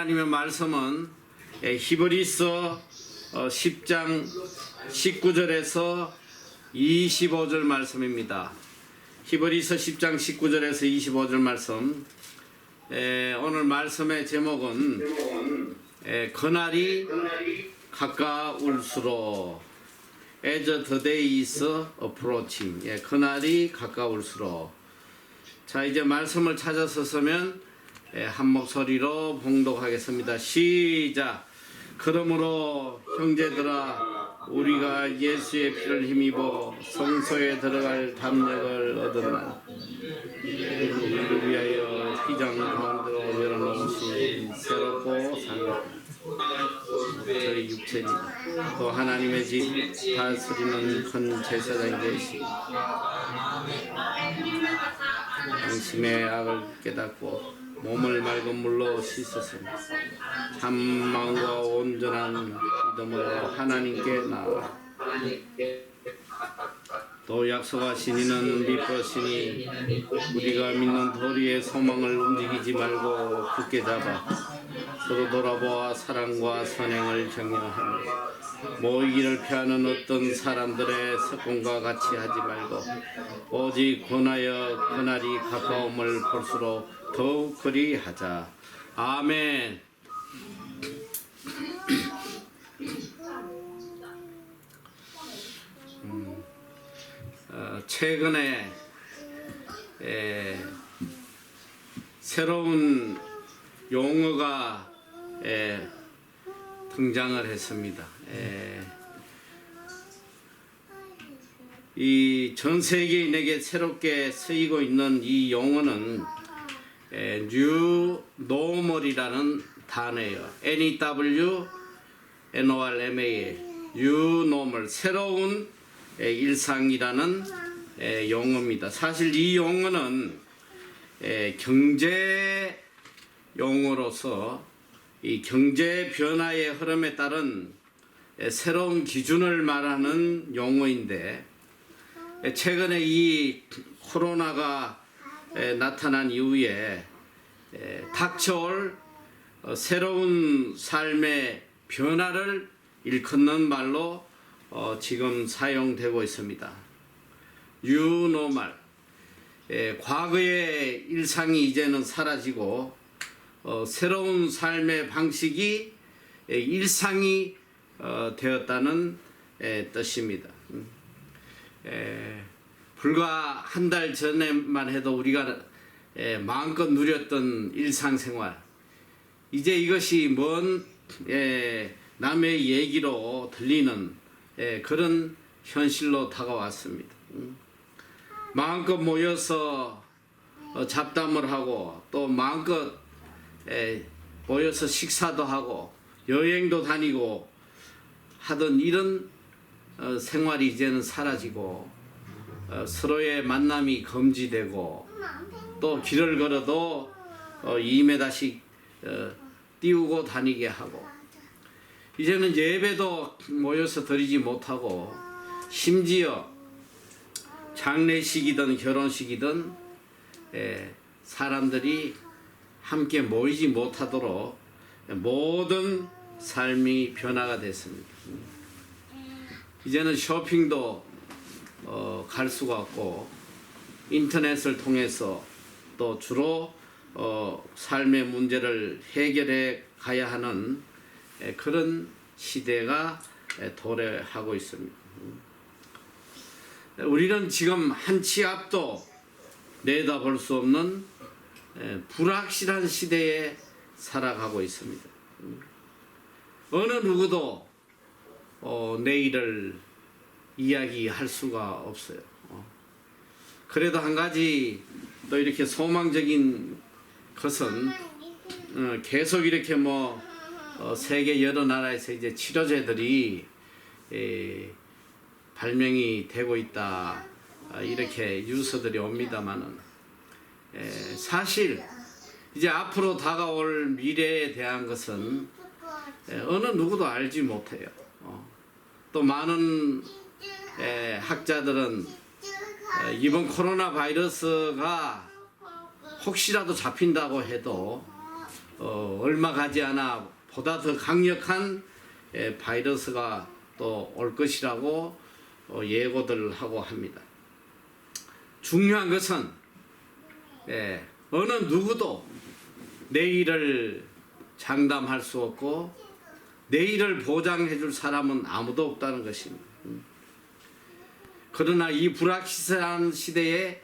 하나님의 말씀은 히브리서 10장 19절에서 25절 말씀입니다. 히브리서 10장 19절에서 25절 말씀. 오늘 말씀의 제목은 그날이 가까울수록 As the day is approaching. 그날이 가까울수록. 자, 이제 말씀을 찾아서 서면 한 목소리로 봉독하겠습니다. 시작. 그러므로 형제들아, 우리가 예수의 피를 힘입어 성소에 들어갈 담력을 얻으나 우리를 위하여 휘장 가운데로 열어놓으신 새롭고 상급한 저희 육체니 또 하나님의 집 다스리는 큰 제사장이 되시고 당신의 악을 깨닫고 몸을 맑은 물로 씻으시니 참 마음과 온전한 믿음으로 하나님께 나아가 또 약속하신 이는 미쁘시니 우리가 믿는 도리의 소망을 움직이지 말고 굳게 잡아 서로 돌아보아 사랑과 선행을 격려하며 모이기를 피하는 어떤 사람들의 습관과 같이 하지 말고 오직 권하여 그날이 가까움을 볼수록 더욱 그리하자. 아멘. 최근에 새로운 용어가 등장을 했습니다. 이 전 세계인에게 새롭게 쓰이고 있는 이 용어는 New Normal이라는 단어예요. NEWNORMAL, New Normal, 새로운 일상이라는 용어입니다. 사실 이 용어는 경제 용어로서 이 경제 변화의 흐름에 따른 새로운 기준을 말하는 용어인데, 최근에 이 코로나가 나타난 이후에 닥쳐올 새로운 삶의 변화를 일컫는 말로 지금 사용되고 있습니다. New Normal. 과거의 일상이 이제는 사라지고 새로운 삶의 방식이 일상이 되었다는 뜻입니다. 불과 한 달 전에만 해도 우리가 마음껏 누렸던 일상생활, 이제 이것이 먼 남의 얘기로 들리는 그런 현실로 다가왔습니다. 마음껏 모여서 잡담을 하고 또 마음껏 모여서 식사도 하고 여행도 다니고 하던 이런 생활이 이제는 사라지고 서로의 만남이 금지되고 또 길을 걸어도 2m씩 띄우고 다니게 하고 이제는 예배도 모여서 드리지 못하고 심지어 장례식이든 결혼식이든 사람들이 함께 모이지 못하도록 모든 삶이 변화가 됐습니다. 이제는 쇼핑도 갈 수가 없고 인터넷을 통해서 또 주로 삶의 문제를 해결해 가야 하는 그런 시대가 도래하고 있습니다. 우리는 지금 한 치 앞도 내다볼 수 없는 불확실한 시대에 살아가고 있습니다. 어느 누구도 내일을 이야기할 수가 없어요. 그래도 한 가지 또 이렇게 소망적인 것은 계속 이렇게 세계 여러 나라에서 이제 치료제들이 발명이 되고 있다, 이렇게 뉴스들이 옵니다만은 사실 이제 앞으로 다가올 미래에 대한 것은 어느 누구도 알지 못해요. 또 많은 학자들은 이번 코로나 바이러스가 혹시라도 잡힌다고 해도 얼마 가지 않아 보다 더 강력한 바이러스가 또 올 것이라고 예고들 하고 합니다. 중요한 것은 어느 누구도 내일을 장담할 수 없고 내일을 보장해 줄 사람은 아무도 없다는 것입니다. 그러나 이 불확실한 시대에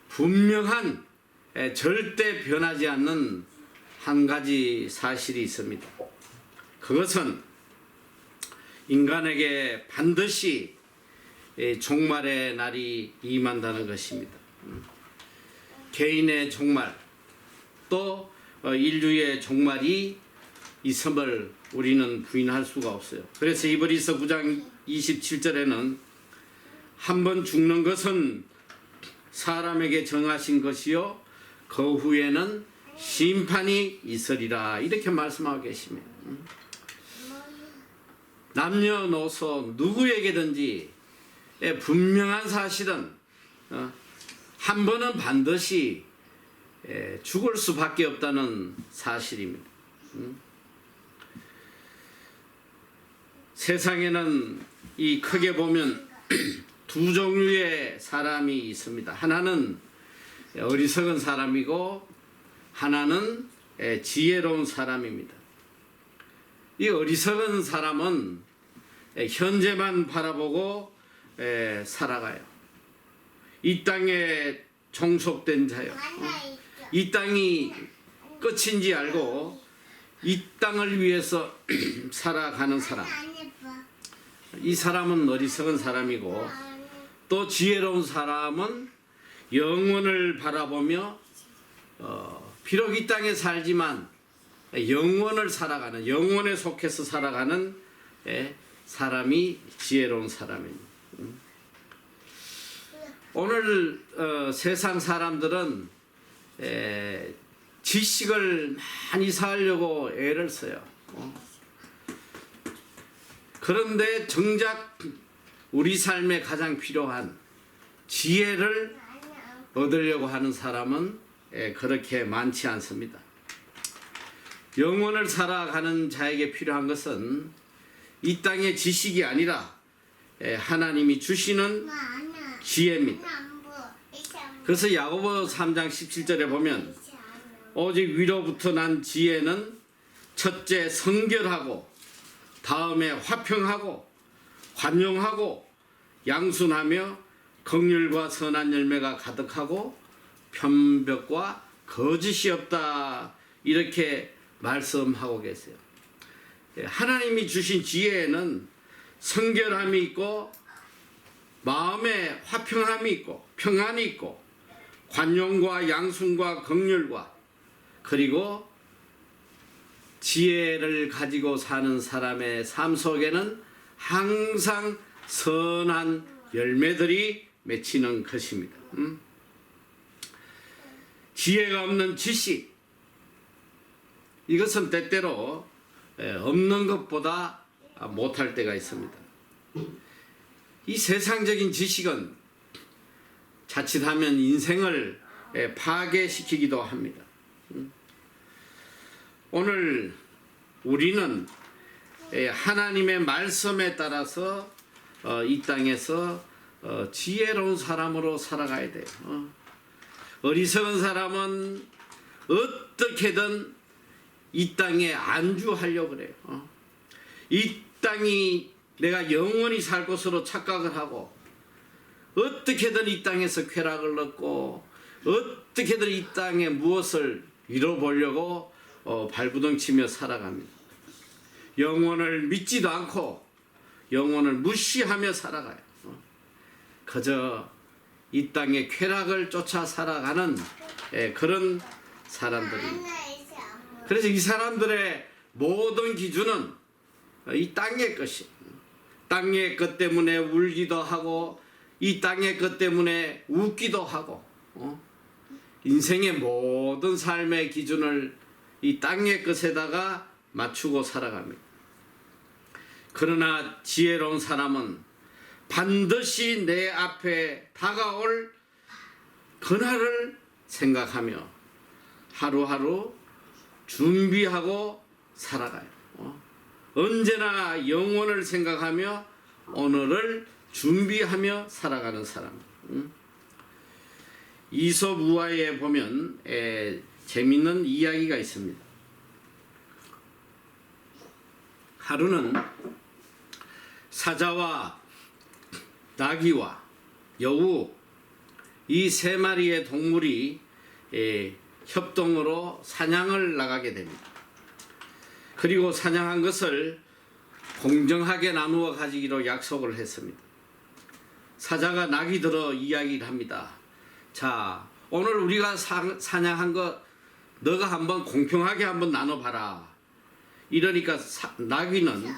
분명한 절대 변하지 않는 한 가지 사실이 있습니다. 그것은 인간에게 반드시 종말의 날이 임한다는 것입니다. 개인의 종말 또 인류의 종말이 있음을 우리는 부인할 수가 없어요. 그래서 히브리서 9장 27절에는 한 번 죽는 것은 사람에게 정하신 것이요 그 후에는 심판이 있으리라 이렇게 말씀하고 계십니다. 남녀노소 누구에게든지 분명한 사실은 한 번은 반드시 죽을 수밖에 없다는 사실입니다. 세상에는 이 크게 보면 두 종류의 사람이 있습니다. 하나는 어리석은 사람이고 하나는 지혜로운 사람입니다. 이 어리석은 사람은 현재만 바라보고 살아가요. 이 땅에 종속된 자요. 이 땅이 끝인지 알고 이 땅을 위해서 살아가는 사람. 이 사람은 어리석은 사람이고 또 지혜로운 사람은 영원을 바라보며 비록 이 땅에 살지만 영원을 살아가는 영원에 속해서 살아가는 사람이 지혜로운 사람입니다. 오늘 세상 사람들은 지식을 많이 쌓으려고 애를 써요. 그런데 정작 우리 삶에 가장 필요한 지혜를 얻으려고 하는 사람은 그렇게 많지 않습니다. 영혼을 살아가는 자에게 필요한 것은 이 땅의 지식이 아니라 하나님이 주시는 지혜입니다. 그래서 야고보 3장 17절에 보면 오직 위로부터 난 지혜는 첫째 성결하고 다음에 화평하고 관용하고 양순하며 긍휼과 선한 열매가 가득하고 편벽과 거짓이 없다 이렇게 말씀하고 계세요. 하나님이 주신 지혜에는 성결함이 있고 마음에 화평함이 있고 평안이 있고 관용과 양순과 긍휼과 그리고 지혜를 가지고 사는 사람의 삶 속에는 항상 선한 열매들이 맺히는 것입니다. 지혜가 없는 지식, 이것은 때때로 없는 것보다 못할 때가 있습니다. 이 세상적인 지식은 자칫하면 인생을 파괴시키기도 합니다. 오늘 우리는 하나님의 말씀에 따라서 이 땅에서 지혜로운 사람으로 살아가야 돼요. 어리석은 사람은 어떻게든 이 땅에 안주하려고 그래요. 이 땅이 내가 영원히 살 곳으로 착각을 하고 어떻게든 이 땅에서 쾌락을 얻고 어떻게든 이 땅에 무엇을 이뤄보려고 발부둥치며 살아갑니다. 영혼을 믿지도 않고 영혼을 무시하며 살아가요. 그저 이 땅의 쾌락을 쫓아 살아가는 그런 사람들입니다. 그래서 이 사람들의 모든 기준은 이 땅의 것이, 땅의 것 때문에 울기도 하고 이 땅의 것 때문에 웃기도 하고 인생의 모든 삶의 기준을 이 땅의 것에다가 맞추고 살아갑니다. 그러나 지혜로운 사람은 반드시 내 앞에 다가올 그날을 생각하며 하루하루 준비하고 살아가요. 언제나 영원을 생각하며 오늘을 준비하며 살아가는 사람. 이솝 우화에 보면 재밌는 이야기가 있습니다. 하루는 사자와 나귀와 여우 이 세 마리의 동물이 협동으로 사냥을 나가게 됩니다. 그리고 사냥한 것을 공정하게 나누어 가지기로 약속을 했습니다. 사자가 낙이 들어 이야기를 합니다. 자, 오늘 우리가 사냥한 것 너가 한번 공평하게 한번 나눠봐라. 이러니까 나귀는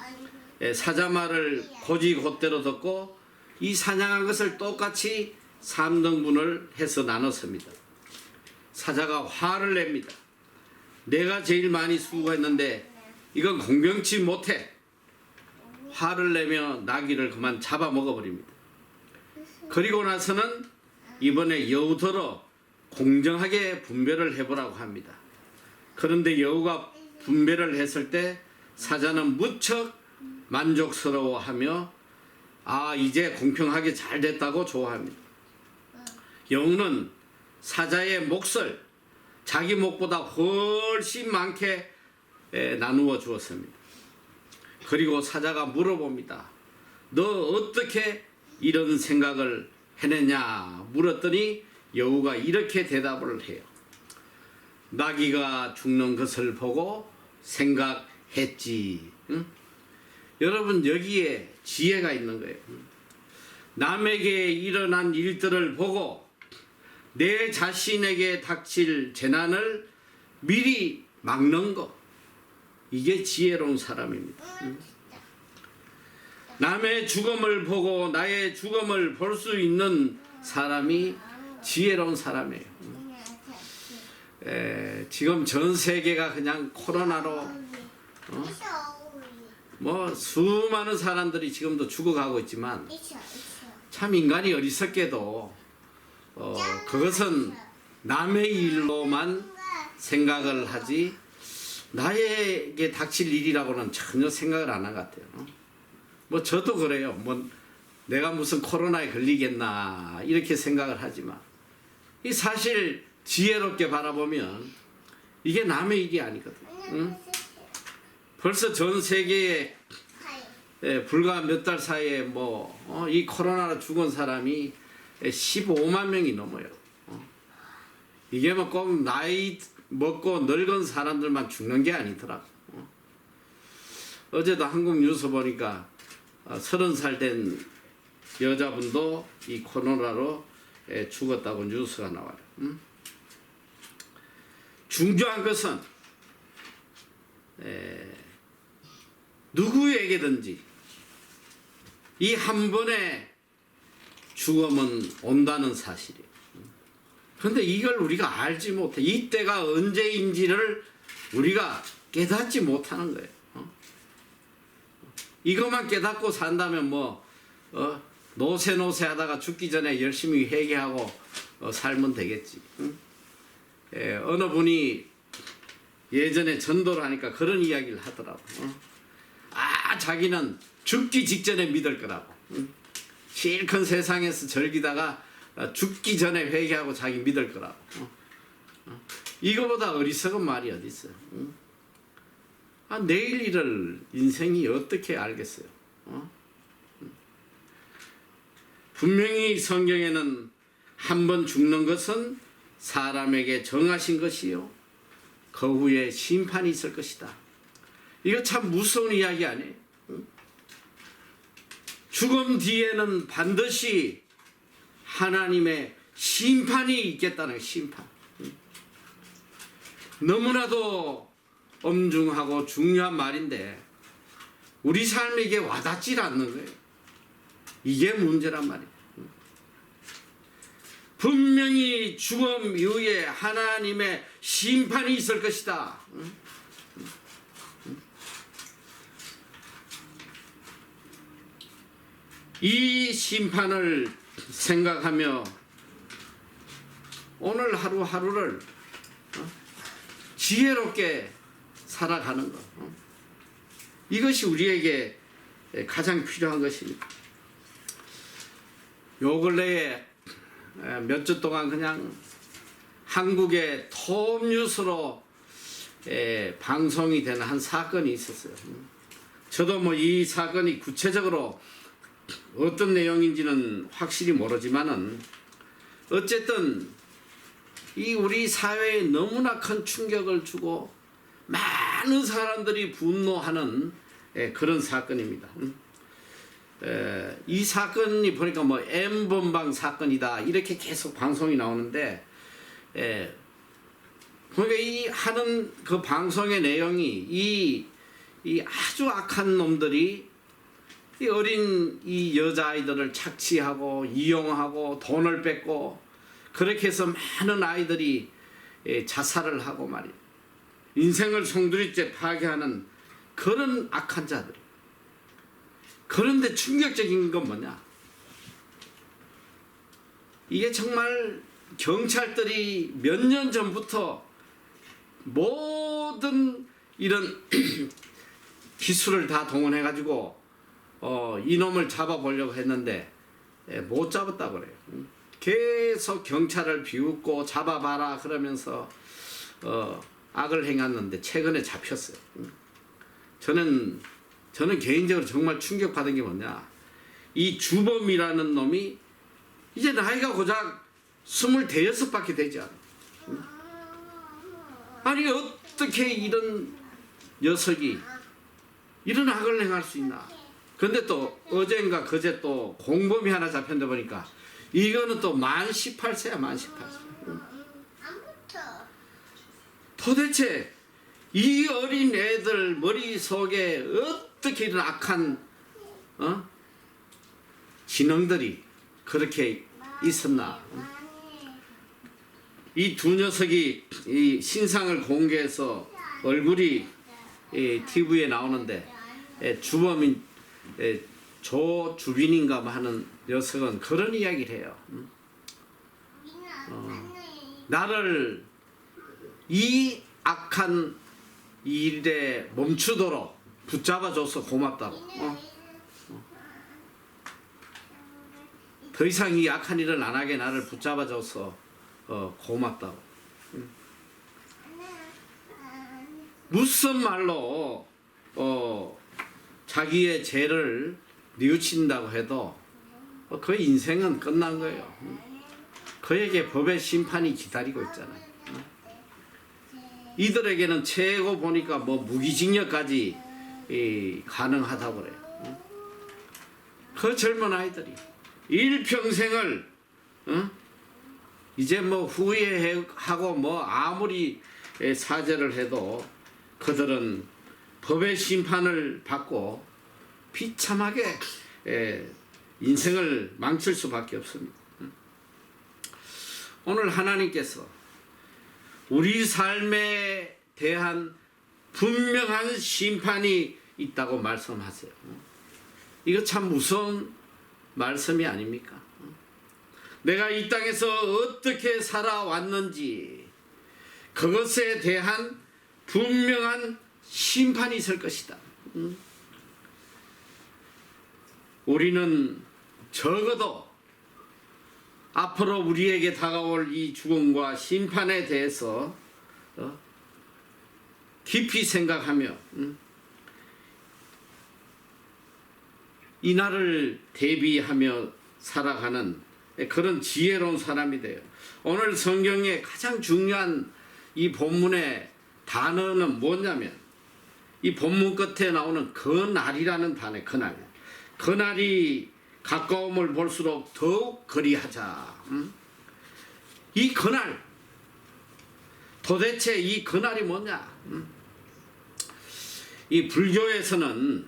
사자 말을 곧이곧대로 듣고 이 사냥한 것을 똑같이 3등분을 해서 나눴습니다. 사자가 화를 냅니다. 내가 제일 많이 수고했는데 이건 공평치 못해. 화를 내며 나귀를 그만 잡아먹어버립니다. 그리고 나서는 이번에 여우더러 공정하게 분배를 해보라고 합니다. 그런데 여우가 분배를 했을 때 사자는 무척 만족스러워하며 이제 공평하게 잘 됐다고 좋아합니다. 여우는 사자의 몫을 자기 몫보다 훨씬 많게 나누어 주었습니다. 그리고 사자가 물어봅니다. 너 어떻게 이런 생각을 해냈냐 물었더니 여우가 이렇게 대답을 해요. 나귀가 죽는 것을 보고 생각했지. 응? 여러분 여기에 지혜가 있는 거예요. 남에게 일어난 일들을 보고 내 자신에게 닥칠 재난을 미리 막는 것, 이게 지혜로운 사람입니다. 남의 죽음을 보고 나의 죽음을 볼 수 있는 사람이 지혜로운 사람이에요. 지금 전 세계가 그냥 코로나로 수많은 사람들이 지금도 죽어가고 있지만 참 인간이 어리석게도 그것은 남의 일로만 생각을 하지 나에게 닥칠 일이라고는 전혀 생각을 안 한 것 같아요. 저도 그래요. 내가 무슨 코로나에 걸리겠나 이렇게 생각을 하지만 이 사실 지혜롭게 바라보면 이게 남의 일이 아니거든. 응? 벌써 전 세계에 불과 몇 달 사이에 이 코로나로 죽은 사람이 15만 명이 넘어요. 이게 꼭 나이 먹고 늙은 사람들만 죽는 게 아니더라고. 어제도 한국 뉴스 보니까 30살 된 여자분도 이 코로나로 죽었다고 뉴스가 나와요. 중요한 것은 누구에게든지 이 한 번의 죽음은 온다는 사실이에요. 그런데 이걸 우리가 알지 못해. 이때가 언제인지를 우리가 깨닫지 못하는 거예요. 이것만 깨닫고 산다면 노세 하다가 죽기 전에 열심히 회개하고 살면 되겠지. 어느 분이 예전에 전도를 하니까 그런 이야기를 하더라고. 자기는 죽기 직전에 믿을 거라고. 실컷 세상에서 즐기다가 죽기 전에 회개하고 자기 믿을 거라고. 이거보다 어리석은 말이 어디 있어요. 내일 일을 인생이 어떻게 알겠어요. 분명히 성경에는 한 번 죽는 것은 사람에게 정하신 것이요 그 후에 심판이 있을 것이다. 이거 참 무서운 이야기 아니에요. 죽음 뒤에는 반드시 하나님의 심판이 있겠다는 심판. 너무나도 엄중하고 중요한 말인데 우리 삶에 이게 와닿질 않는 거예요. 이게 문제란 말이에요. 분명히 죽음 이후에 하나님의 심판이 있을 것이다. 이 심판을 생각하며 오늘 하루하루를 지혜롭게 살아가는 것. 이것이 우리에게 가장 필요한 것입니다. 요 근래에 몇 주 동안 그냥 한국의 톱뉴스로 방송이 되는 한 사건이 있었어요. 저도 뭐 이 사건이 구체적으로 어떤 내용인지는 확실히 모르지만은 어쨌든 이 우리 사회에 너무나 큰 충격을 주고 많은 사람들이 분노하는 그런 사건입니다. 이 사건이 보니까 뭐 M번방 사건이다 이렇게 계속 방송이 나오는데 그러니까 이 하는 그 방송의 내용이 이 아주 악한 놈들이 이 어린 이 여자아이들을 착취하고 이용하고 돈을 뺏고 그렇게 해서 많은 아이들이 자살을 하고 말이에요. 인생을 송두리째 파괴하는 그런 악한 자들. 그런데 충격적인 건 뭐냐? 이게 정말 경찰들이 몇 년 전부터 모든 이런 기술을 다 동원해가지고 이놈을 잡아보려고 했는데 못 잡았다고 그래요. 계속 경찰을 비웃고 잡아봐라 그러면서 악을 행했는데 최근에 잡혔어요. 저는 개인적으로 정말 충격받은 게 뭐냐, 이 주범이라는 놈이 이제 나이가 고작 26밖에 되지 않아. 아니 어떻게 이런 녀석이 이런 악을 행할 수 있나. 근데 또 어젠가 그제 또 공범이 하나 잡혔는데 보니까 이거는 또 만 18세야 만 18세. 도대체 이 어린 애들 머릿속에 어떻게 이런 악한 지능들이 그렇게 있었나. 이 두 녀석이 이 신상을 공개해서 얼굴이 TV에 나오는데 주범인 조주빈인가 하는 녀석은 그런 이야기를 해요. 나를 이 악한 일에 멈추도록 붙잡아줘서 고맙다고. 더 이상 이 악한 일을 안 하게 나를 붙잡아줘서 고맙다고. 무슨 말로 자기의 죄를 뉘우친다고 해도 그 인생은 끝난 거예요. 그에게 법의 심판이 기다리고 있잖아요. 이들에게는 최고 보니까 뭐 무기징역까지 가능하다고 그래요. 그 젊은 아이들이 일평생을 이제 뭐 후회하고 뭐 아무리 사죄를 해도 그들은 법의 심판을 받고 비참하게 인생을 망칠 수밖에 없습니다. 오늘 하나님께서 우리 삶에 대한 분명한 심판이 있다고 말씀하세요. 이거 참 무서운 말씀이 아닙니까? 내가 이 땅에서 어떻게 살아왔는지 그것에 대한 분명한 심판이 있을 것이다. 우리는 적어도 앞으로 우리에게 다가올 이 죽음과 심판에 대해서 깊이 생각하며 이 날을 대비하며 살아가는 그런 지혜로운 사람이 돼요. 오늘 성경의 가장 중요한 이 본문의 단어는 뭐냐면 이 본문 끝에 나오는 그날이라는 단어. 그날이 가까움을 볼수록 더욱 그리하자. 이 그날, 도대체 이 그날이 뭐냐? 이 불교에서는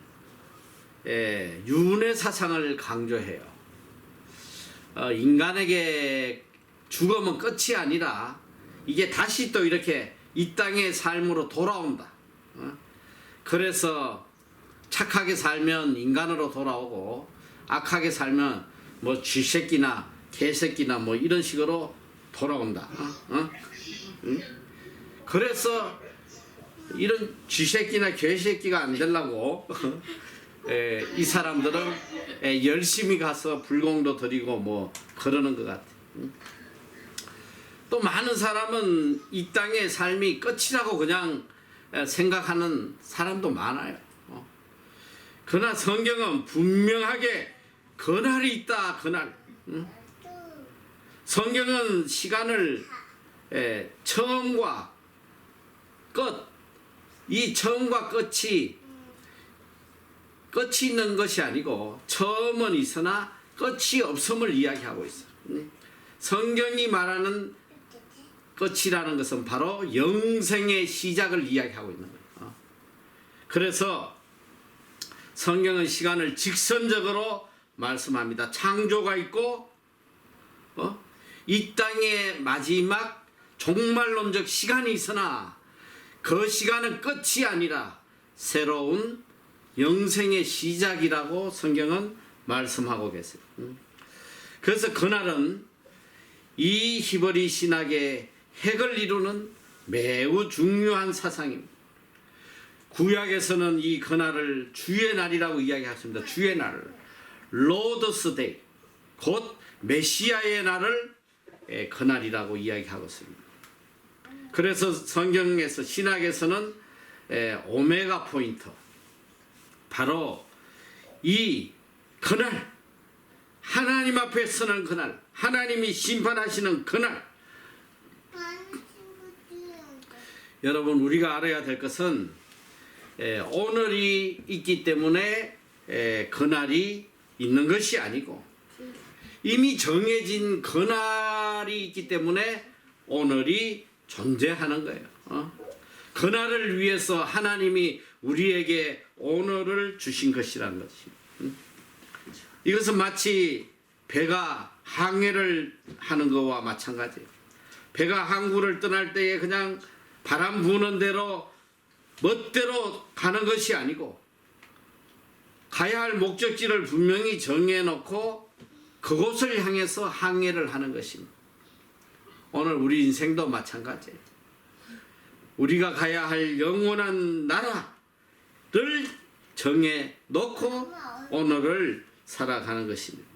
윤회 사상을 강조해요. 인간에게 죽음은 끝이 아니라 이게 다시 또 이렇게 이 땅의 삶으로 돌아온다. 그래서 착하게 살면 인간으로 돌아오고 악하게 살면 뭐 쥐새끼나 개새끼나 뭐 이런 식으로 돌아온다. 그래서 이런 쥐새끼나 개새끼가 안 되려고 이 사람들은 열심히 가서 불공도 드리고 뭐 그러는 것 같아. 또 많은 사람은 이 땅의 삶이 끝이라고 그냥 생각하는 사람도 많아요. 그러나 성경은 분명하게 그날이 있다. 그날. 성경은 시간을 처음과 끝, 이 처음과 끝이 있는 것이 아니고 처음은 있으나 끝이 없음을 이야기하고 있어요. 성경이 말하는 끝이라는 것은 바로 영생의 시작을 이야기하고 있는 거예요. 그래서 성경은 시간을 직선적으로 말씀합니다. 창조가 있고 이 땅의 마지막 종말론적 시간이 있으나 그 시간은 끝이 아니라 새로운 영생의 시작이라고 성경은 말씀하고 계세요. 그래서 그날은 이 히브리 신학의 핵을 이루는 매우 중요한 사상입니다. 구약에서는 이 그날을 주의 날이라고 이야기했습니다. 주의 날, 로드스 데이, 곧 메시아의 날을 그날이라고 이야기하고 있습니다. 그래서 성경에서 신학에서는 오메가 포인트, 바로 이 그날, 하나님 앞에 서는 그날, 하나님이 심판하시는 그날. 여러분, 우리가 알아야 될 것은 오늘이 있기 때문에 그날이 있는 것이 아니고 이미 정해진 그날이 있기 때문에 오늘이 존재하는 거예요. 그날을 위해서 하나님이 우리에게 오늘을 주신 것이라는 것입니다. 이것은 마치 배가 항해를 하는 것과 마찬가지예요. 배가 항구를 떠날 때에 그냥 바람 부는 대로 멋대로 가는 것이 아니고 가야 할 목적지를 분명히 정해놓고 그곳을 향해서 항해를 하는 것입니다. 오늘 우리 인생도 마찬가지예요. 우리가 가야 할 영원한 나라를 정해놓고 오늘을 살아가는 것입니다.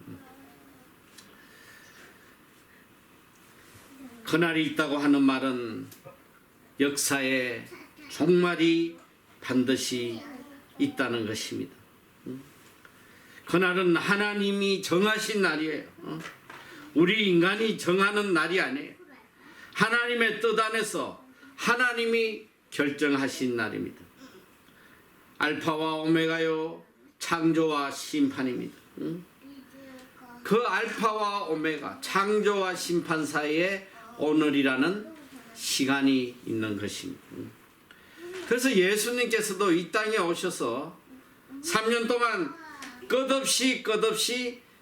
그날이 있다고 하는 말은 역사의 종말이 반드시 있다는 것입니다. 그날은 하나님이 정하신 날이에요. 우리 인간이 정하는 날이 아니에요. 하나님의 뜻 안에서 하나님이 결정하신 날입니다. 알파와 오메가요, 창조와 심판입니다. 그 알파와 오메가, 창조와 심판 사이에 오늘이라는 시간이 있는 것입니다. 그래서 예수님께서도 이 땅에 오셔서 3년 동안 끝없이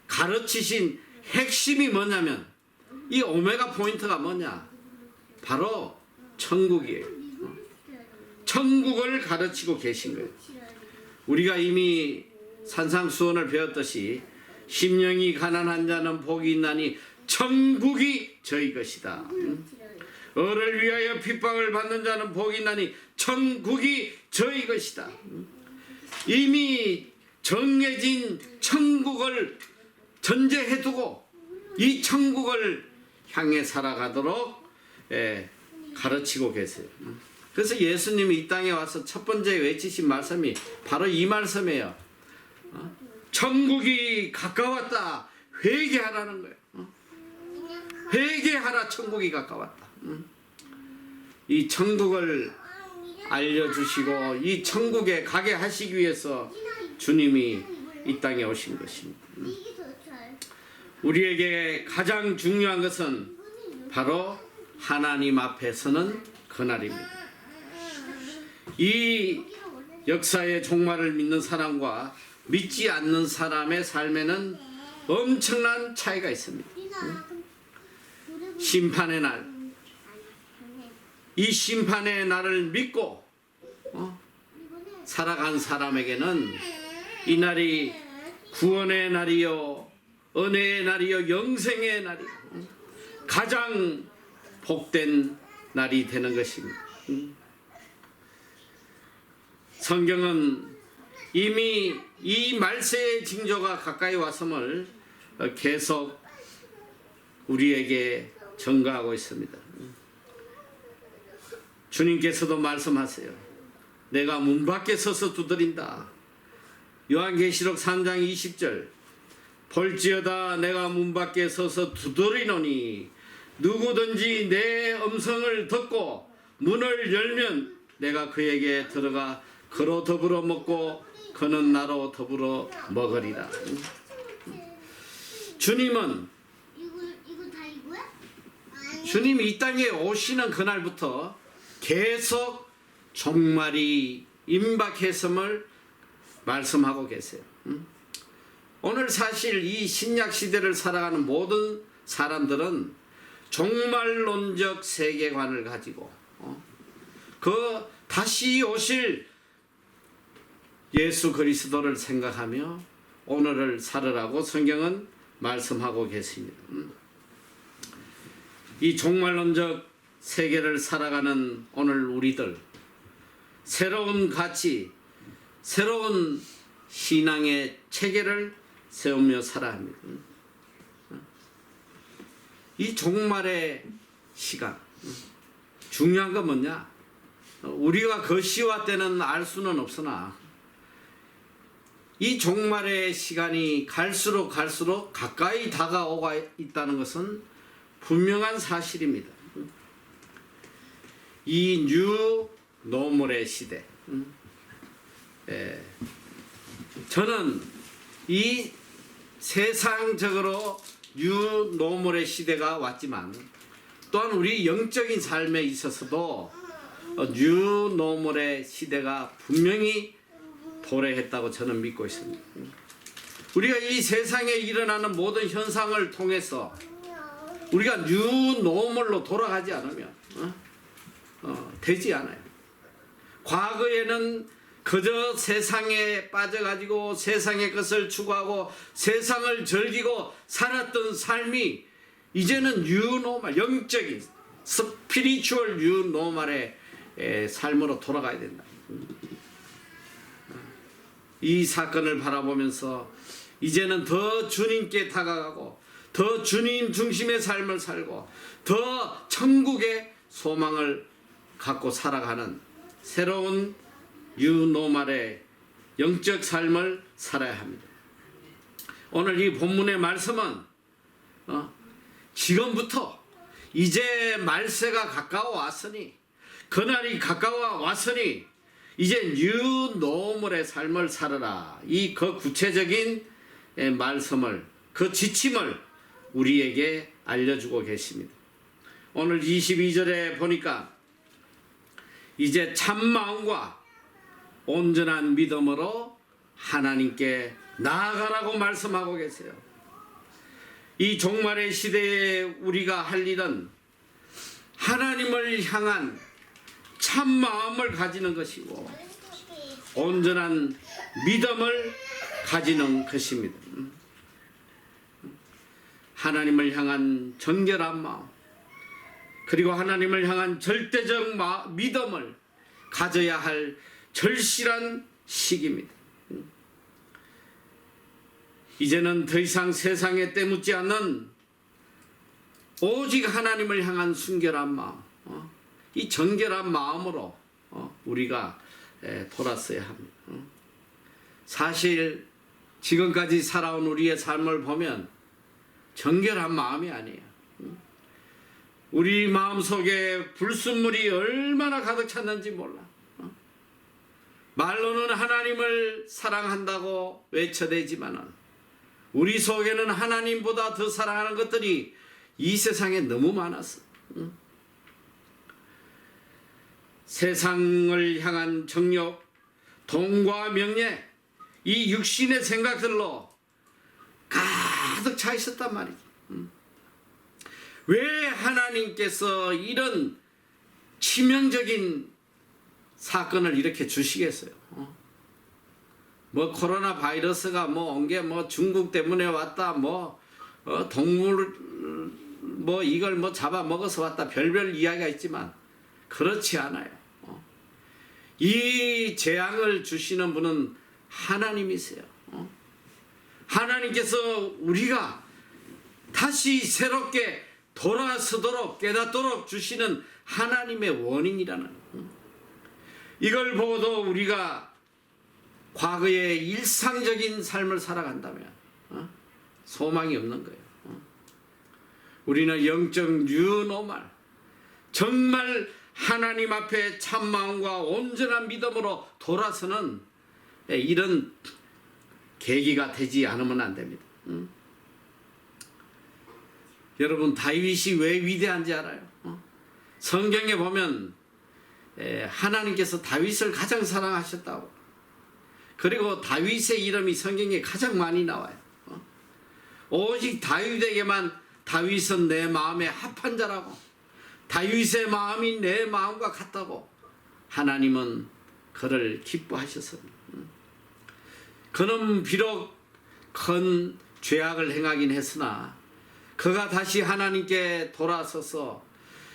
가르치신 핵심이 뭐냐면 이 오메가 포인트가 뭐냐? 바로 천국이에요. 천국을 가르치고 계신 거예요. 우리가 이미 산상수훈을 배웠듯이 심령이 가난한 자는 복이 있나니 천국이 저희 것이다. 어를 위하여 핍박을 받는 자는 복이 있나니 천국이 저희 것이다. 이미 정해진 천국을 전제해두고 이 천국을 향해 살아가도록 가르치고 계세요. 그래서 예수님이 이 땅에 와서 첫 번째 외치신 말씀이 바로 이 말씀이에요. 천국이 가까웠다. 회개하라는 거예요. 회개하라. 천국이 가까웠다. 이 천국을 알려주시고 이 천국에 가게 하시기 위해서 주님이 이 땅에 오신 것입니다. 우리에게 가장 중요한 것은 바로 하나님 앞에 서는 그날입니다. 이 역사의 종말을 믿는 사람과 믿지 않는 사람의 삶에는 엄청난 차이가 있습니다. 심판의 날, 이 심판의 날을 믿고 살아간 사람에게는 이 날이 구원의 날이요, 은혜의 날이요, 영생의 날이요, 가장 복된 날이 되는 것입니다. 성경은 이미 이 말세의 징조가 가까이 왔음을 계속 우리에게 전가하고 있습니다. 주님께서도 말씀하세요. 내가 문 밖에 서서 두드린다. 요한계시록 3장 20절 볼지어다 내가 문 밖에 서서 두드리노니 누구든지 내 음성을 듣고 문을 열면 내가 그에게 들어가 그로 더불어 먹고 그는 나로 더불어 먹으리라. 주님은 이거 다 이거야? 주님이 이 땅에 오시는 그날부터 계속 종말이 임박했음을 말씀하고 계세요. 오늘 사실 이 신약 시대를 살아가는 모든 사람들은 종말론적 세계관을 가지고 그 다시 오실 예수 그리스도를 생각하며 오늘을 살으라고 성경은 말씀하고 계십니다. 이 종말론적 세계를 살아가는 오늘 우리들, 새로운 가치, 새로운 신앙의 체계를 세우며 살아야 합니다. 이 종말의 시간, 중요한 건 뭐냐? 우리가 그 시와 때는 알 수는 없으나 이 종말의 시간이 갈수록 가까이 다가오고 있다는 것은 분명한 사실입니다. 이 뉴 노멀의 시대, 저는 이 세상적으로 뉴 노멀의 시대가 왔지만 또한 우리 영적인 삶에 있어서도 뉴 노멀의 시대가 분명히 도래했다고 저는 믿고 있습니다. 우리가 이 세상에 일어나는 모든 현상을 통해서 우리가 뉴 노멀로 돌아가지 않으면 되지 않아요. 과거에는 그저 세상에 빠져가지고 세상의 것을 추구하고 세상을 즐기고 살았던 삶이 이제는 뉴 노멀, 영적인 스피리추얼 뉴 노멀의 삶으로 돌아가야 된다. 이 사건을 바라보면서 이제는 더 주님께 다가가고 더 주님 중심의 삶을 살고 더 천국의 소망을 갖고 살아가는 새로운 유노말의 영적 삶을 살아야 합니다. 오늘 이 본문의 말씀은 지금부터 이제 말세가 가까워 왔으니 그날이 가까워 왔으니 이제 뉴노멀의 삶을 살아라. 이 그 구체적인 말씀을 그 지침을 우리에게 알려주고 계십니다. 오늘 22절에 보니까 이제 참마음과 온전한 믿음으로 하나님께 나아가라고 말씀하고 계세요. 이 종말의 시대에 우리가 할 일은 하나님을 향한 참마음을 가지는 것이고 온전한 믿음을 가지는 것입니다. 하나님을 향한 정결한 마음 그리고 하나님을 향한 절대적 믿음을 가져야 할 절실한 시기입니다. 이제는 더 이상 세상에 때묻지 않는 오직 하나님을 향한 순결한 마음, 이 정결한 마음으로 우리가 돌았어야 합니다. 사실 지금까지 살아온 우리의 삶을 보면 정결한 마음이 아니에요. 우리 마음속에 불순물이 얼마나 가득 찼는지 몰라. 말로는 하나님을 사랑한다고 외쳐대지만은 우리 속에는 하나님보다 더 사랑하는 것들이 이 세상에 너무 많았어. 세상을 향한 정욕, 돈과 명예, 이 육신의 생각들로 가득 차 있었단 말이지. 왜 하나님께서 이런 치명적인 사건을 이렇게 주시겠어요? 뭐 코로나 바이러스가 뭐 온 게 뭐 중국 때문에 왔다, 뭐 동물 뭐 이걸 뭐 잡아 먹어서 왔다, 별별 이야기가 있지만 그렇지 않아요. 이 재앙을 주시는 분은 하나님이세요. 하나님께서 우리가 다시 새롭게 돌아서도록 깨닫도록 주시는 하나님의 원인이라는 이걸 보고도 우리가 과거의 일상적인 삶을 살아간다면 소망이 없는 거예요. 우리는 영적 뉴노멀, 정말 하나님 앞에 참마음과 온전한 믿음으로 돌아서는 이런 계기가 되지 않으면 안 됩니다. 여러분, 다윗이 왜 위대한지 알아요? 성경에 보면 하나님께서 다윗을 가장 사랑하셨다고, 그리고 다윗의 이름이 성경에 가장 많이 나와요. 오직 다윗에게만 다윗은 내 마음에 합한 자라고, 다윗의 마음이 내 마음과 같다고 하나님은 그를 기뻐하셨습니다. 그는 비록 큰 죄악을 행하긴 했으나 그가 다시 하나님께 돌아서서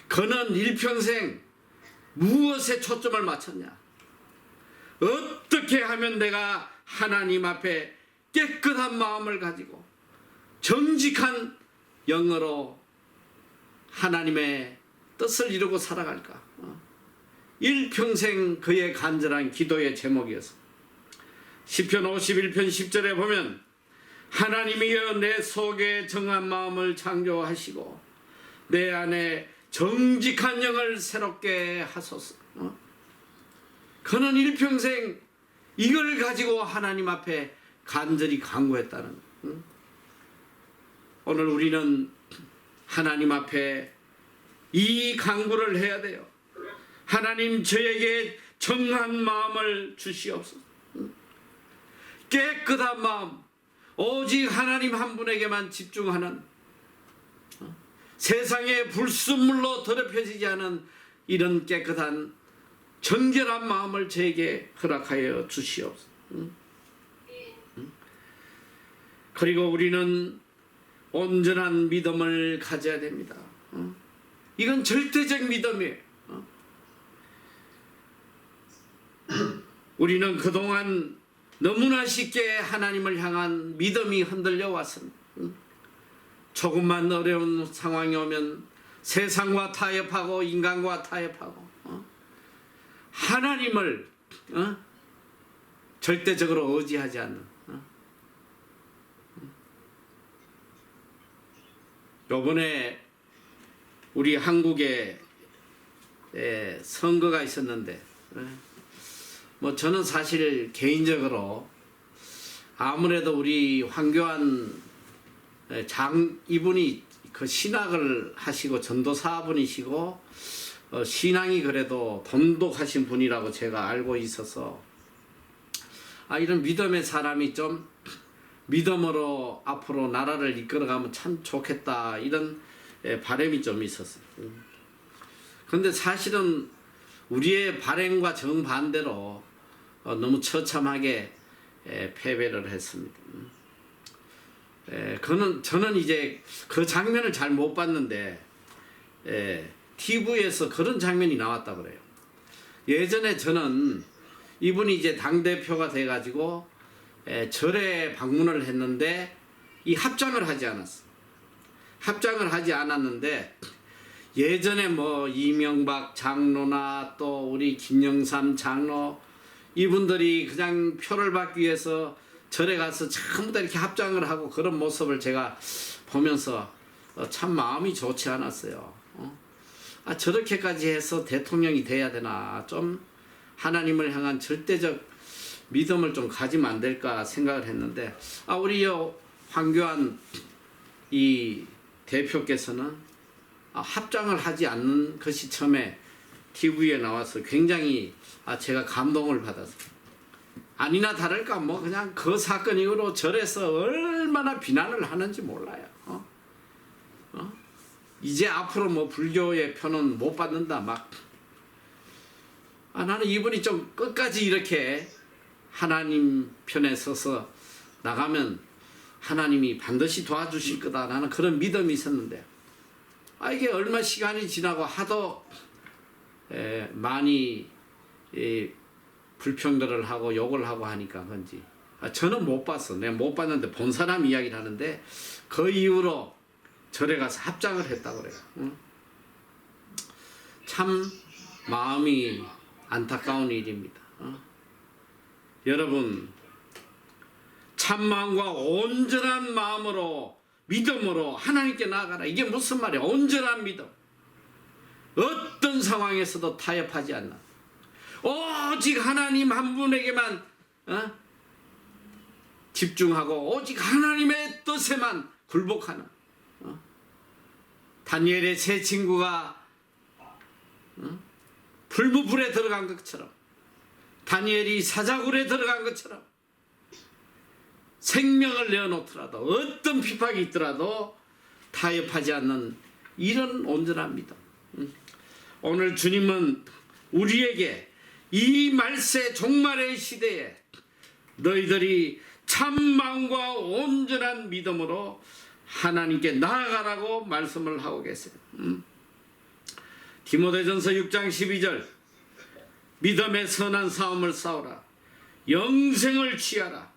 그는 일평생 무엇에 초점을 맞췄냐? 어떻게 하면 내가 하나님 앞에 깨끗한 마음을 가지고 정직한 영으로 하나님의 뜻을 이루고 살아갈까? 일평생 그의 간절한 기도의 제목이었습니다. 시편 51편 10절에 보면 하나님이여 내 속에 정한 마음을 창조하시고 내 안에 정직한 영을 새롭게 하소서. 그는 일평생 이걸 가지고 하나님 앞에 간절히 간구했다는. 오늘 우리는 하나님 앞에 이 간구를 해야 돼요. 하나님, 저에게 정한 마음을 주시옵소서. 깨끗한 마음, 오직 하나님 한 분에게만 집중하는, 세상의 불순물로 더럽혀지지 않은 이런 깨끗한 정결한 마음을 저에게 허락하여 주시옵소서. 그리고 우리는 온전한 믿음을 가져야 됩니다. 이건 절대적 믿음이에요. 우리는 그동안 너무나 쉽게 하나님을 향한 믿음이 흔들려 왔습니다. 조금만 어려운 상황이 오면 세상과 타협하고 인간과 타협하고 하나님을 절대적으로 의지하지 않는. 요번에 우리 한국에 선거가 있었는데 뭐 저는 사실 개인적으로 아무래도 우리 황교안 이분이 그 신학을 하시고 전도사분이시고 신앙이 그래도 돈독하신 분이라고 제가 알고 있어서 이런 믿음의 사람이 좀 믿음으로 앞으로 나라를 이끌어가면 참 좋겠다, 이런 바람이 좀 있었어요. 그런데 사실은 우리의 바람과 정반대로 너무 처참하게 패배를 했습니다. 저는 이제 그 장면을 잘 못 봤는데 TV에서 그런 장면이 나왔다 그래요. 예전에 저는 이분이 이제 당대표가 돼가지고 절에 방문을 했는데 이 합장을 하지 않았어. 합장을 하지 않았는데 예전에 뭐 이명박 장로나 또 우리 김영삼 장로 이분들이 그냥 표를 받기 위해서 절에 가서 전부 다 이렇게 합장을 하고 그런 모습을 제가 보면서 참 마음이 좋지 않았어요. 저렇게까지 해서 대통령이 돼야 되나, 좀 하나님을 향한 절대적 믿음을 좀 가지면 안 될까 생각을 했는데 우리 황교안 이 대표께서는 합장을 하지 않는 것이 처음에 TV에 나와서 굉장히 제가 감동을 받았어요. 아니나 다를까 뭐 그냥 그 사건 이후로 절에서 얼마나 비난을 하는지 몰라요. 이제 앞으로 뭐 불교의 표는 못 받는다 막. 나는 이분이 좀 끝까지 이렇게 하나님 편에 서서 나가면 하나님이 반드시 도와주실 거다, 나는 그런 믿음이 있었는데 이게 얼마 시간이 지나고 하도 많이 불평들을 하고 욕을 하고 하니까 그런지 저는 못 봤어. 내가 못 봤는데 본 사람 이야기를 하는데 그 이후로 절에 가서 합장을 했다고 그래요. 응? 참 마음이 안타까운 일입니다. 여러분 참 마음과 온전한 마음으로 믿음으로 하나님께 나아가라. 이게 무슨 말이야? 온전한 믿음. 어떤 상황에서도 타협하지 않는 오직 하나님 한 분에게만 집중하고 오직 하나님의 뜻에만 굴복하는 다니엘의 세 친구가 불무불에 들어간 것처럼 다니엘이 사자굴에 들어간 것처럼 생명을 내어놓더라도 어떤 핍박이 있더라도 타협하지 않는 이런 온전한 믿음. 오늘 주님은 우리에게 이 말세 종말의 시대에 너희들이 참 마음과 온전한 믿음으로 하나님께 나아가라고 말씀을 하고 계세요. 디모데전서 6장 12절 믿음의 선한 싸움을 싸우라. 영생을 취하라.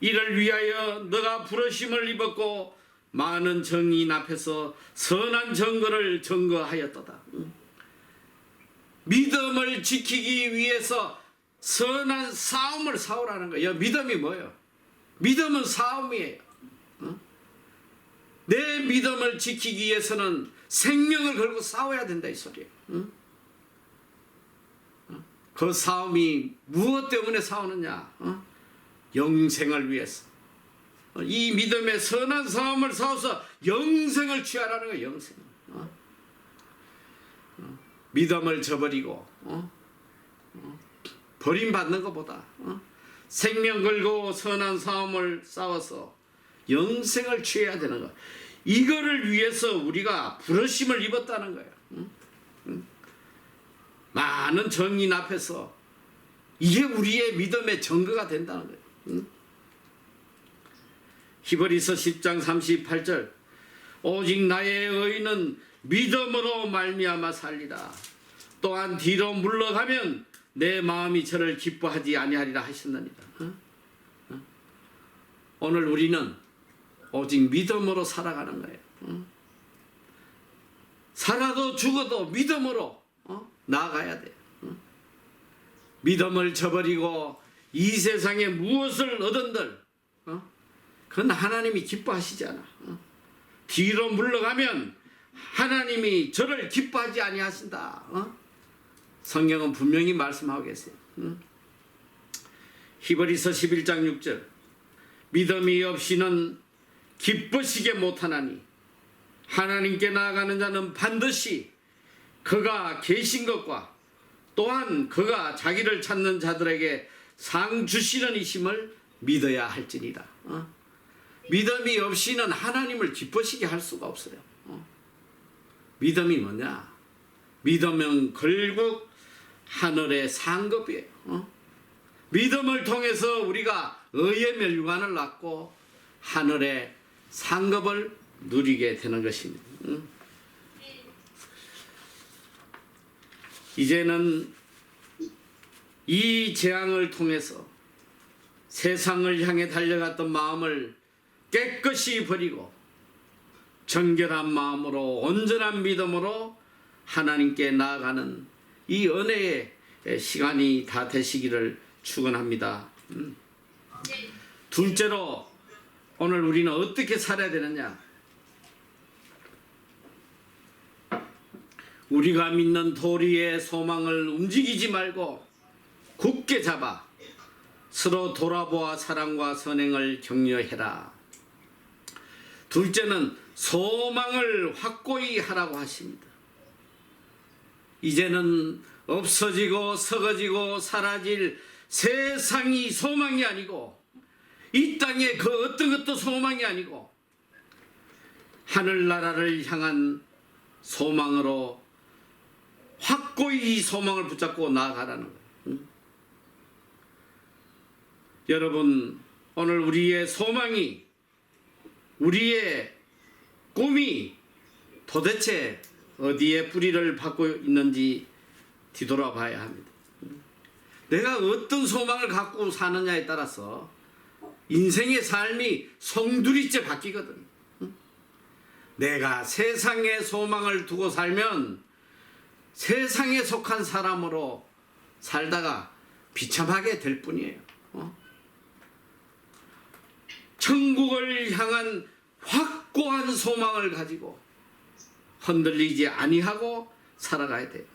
이를 위하여 너가 부르심을 입었고 많은 정인 앞에서 선한 증거를 증거하였도다. 믿음을 지키기 위해서 선한 싸움을 싸우라는 거예요. 믿음이 뭐예요? 믿음은 싸움이에요. 내 믿음을 지키기 위해서는 생명을 걸고 싸워야 된다 이 소리예요. 그 싸움이 무엇 때문에 싸우느냐? 영생을 위해서. 이 믿음의 선한 싸움을 싸워서 영생을 취하라는 거예요. 영생. 믿음을 저버리고 버림받는 것보다 생명 걸고 선한 싸움을 싸워서 영생을 취해야 되는 거. 이거를 위해서 우리가 부르심을 입었다는 거예요. 많은 정인 앞에서 이게 우리의 믿음의 증거가 된다는 거예요. 히브리서 10장 38절 오직 나의 의인은 믿음으로 말미암아 살리라. 또한 뒤로 물러가면 내 마음이 저를 기뻐하지 아니하리라 하셨느니라. 오늘 우리는 오직 믿음으로 살아가는 거예요. 살아도 죽어도 믿음으로 나아가야 돼요. 믿음을 저버리고 이 세상에 무엇을 얻은들 그건 하나님이 기뻐하시지 않아. 뒤로 물러가면 하나님이 저를 기뻐하지 아니하신다. 성경은 분명히 말씀하고 계세요. 히브리서 11장 6절 믿음이 없이는 기쁘시게 못하나니 하나님께 나아가는 자는 반드시 그가 계신 것과 또한 그가 자기를 찾는 자들에게 상 주시는 이심을 믿어야 할지니라. 믿음이 없이는 하나님을 기쁘시게 할 수가 없어요. 믿음이 뭐냐? 믿음은 결국 하늘의 상급이에요. 믿음을 통해서 우리가 의의 멸관을 얻고 하늘의 상급을 누리게 되는 것입니다. 이제는 이 재앙을 통해서 세상을 향해 달려갔던 마음을 깨끗이 버리고 정결한 마음으로 온전한 믿음으로 하나님께 나아가는 이 은혜의 시간이 다 되시기를 축원합니다. 둘째로 오늘 우리는 어떻게 살아야 되느냐? 우리가 믿는 도리의 소망을 움직이지 말고 굳게 잡아 서로 돌아보아 사랑과 선행을 격려해라. 둘째는 소망을 확고히 하라고 하십니다. 이제는 없어지고 썩어지고 사라질 세상이 소망이 아니고 이 땅의 그 어떤 것도 소망이 아니고 하늘나라를 향한 소망으로 확고히 이 소망을 붙잡고 나아가라는 거예요. 여러분 오늘 우리의 소망이 우리의 꿈이 도대체 어디에 뿌리를 받고 있는지 뒤돌아봐야 합니다. 내가 어떤 소망을 갖고 사느냐에 따라서 인생의 삶이 성두리째 바뀌거든. 내가 세상의 소망을 두고 살면 세상에 속한 사람으로 살다가 비참하게 될 뿐이에요. 천국을 향한 확고한 소망을 가지고 흔들리지 아니하고 살아가야 돼.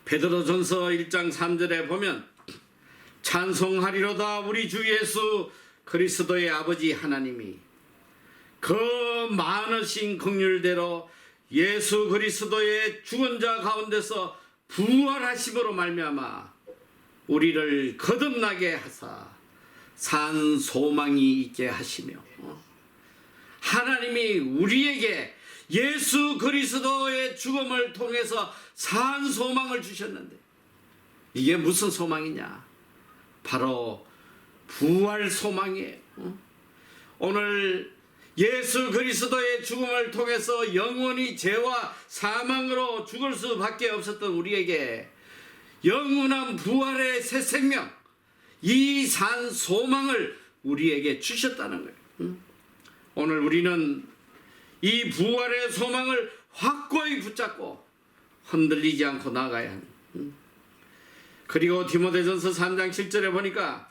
베드로전서 1장 3절에 보면 찬송하리로다 우리 주 예수 그리스도의 아버지 하나님이 그 많으신 긍휼대로 예수 그리스도의 죽은 자 가운데서 부활하심으로 말미암아 우리를 거듭나게 하사 산 소망이 있게 하시며 하나님이 우리에게 예수 그리스도의 죽음을 통해서 산 소망을 주셨는데 이게 무슨 소망이냐? 바로 부활 소망이에요. 오늘 예수 그리스도의 죽음을 통해서 영원히 죄와 사망으로 죽을 수밖에 없었던 우리에게 영원한 부활의 새 생명, 이 산 소망을 우리에게 주셨다는 거예요. 오늘 우리는 이 부활의 소망을 확고히 붙잡고 흔들리지 않고 나가야 합니다. 그리고 디모데전서 3장 7절에 보니까